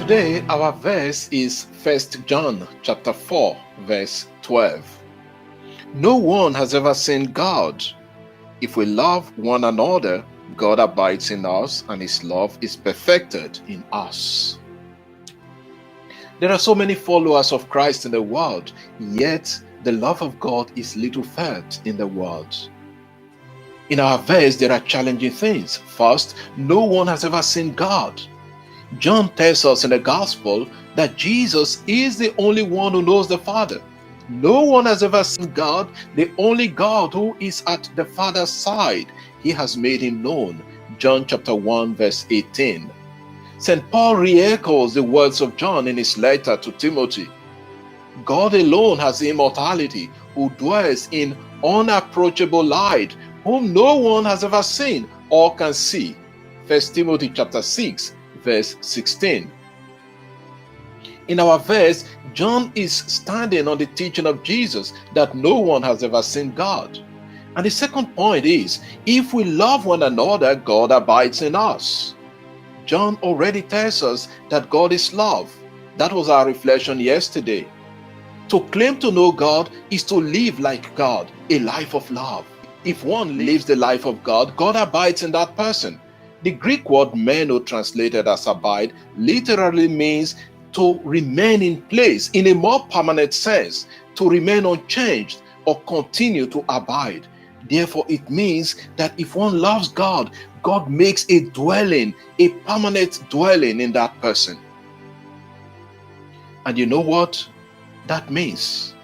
Today our verse is 1 John chapter 4 verse 12. No one has ever seen God. If we love one another, God abides in us and his love is perfected in us. There are so many followers of Christ in the world, yet the love of God is little felt in the world. In our verse, there are challenging things. First, no one has ever seen God. John tells us in the gospel that Jesus is the only one who knows the Father. No one has ever seen God, the only God who is at the Father's side. He has made him known. John chapter 1 verse 18. St. Paul re-echoes the words of John in his letter to Timothy. God alone has immortality, who dwells in unapproachable light, whom no one has ever seen or can see. 1 Timothy chapter 6 verse 16. In our verse, John is standing on the teaching of Jesus that no one has ever seen God. And the second point is, if we love one another, God abides in us. John already tells us that God is love. That was our reflection yesterday. To claim to know God is to live like God, a life of love. If one lives the life of God, God abides in that person. The Greek word meno, translated as abide, literally means to remain in place in a more permanent sense, to remain unchanged or continue to abide. Therefore, it means that if one loves God, God makes a dwelling, a permanent dwelling in that person. And you know what that means?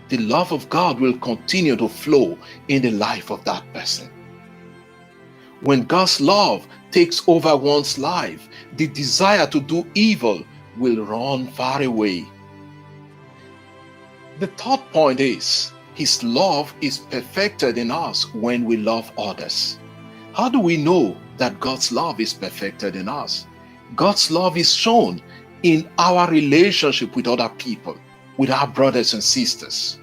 The love of God will continue to flow in the life of that person. When God's love takes over one's life, the desire to do evil will run far away. The third point is, his love is perfected in us when we love others. How do we know that God's love is perfected in us? God's love is shown in our relationship with other people, with our brothers and sisters.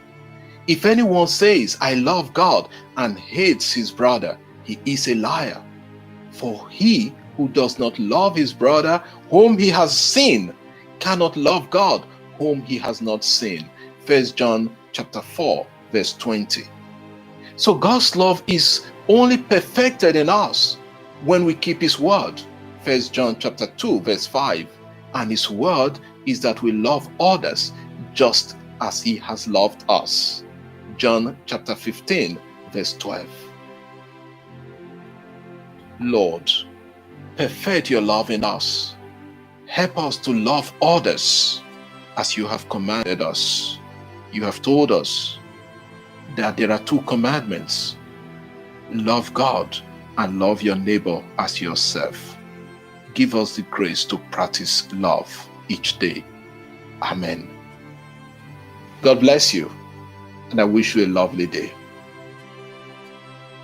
If anyone says, I love God, and hates his brother, he is a liar. For he who does not love his brother whom he has seen cannot love God whom he has not seen. 1 John chapter 4 verse 20. So God's love is only perfected in us when we keep his word. 1 John chapter 2 verse 5. And his word is that we love others just as he has loved us. John chapter 15 verse 12. Lord, perfect your love in us. Help us to love others as you have commanded us. You have told us that there are two commandments. Love God and love your neighbor as yourself. Give us the grace to practice love each day. Amen. God bless you, and I wish you a lovely day.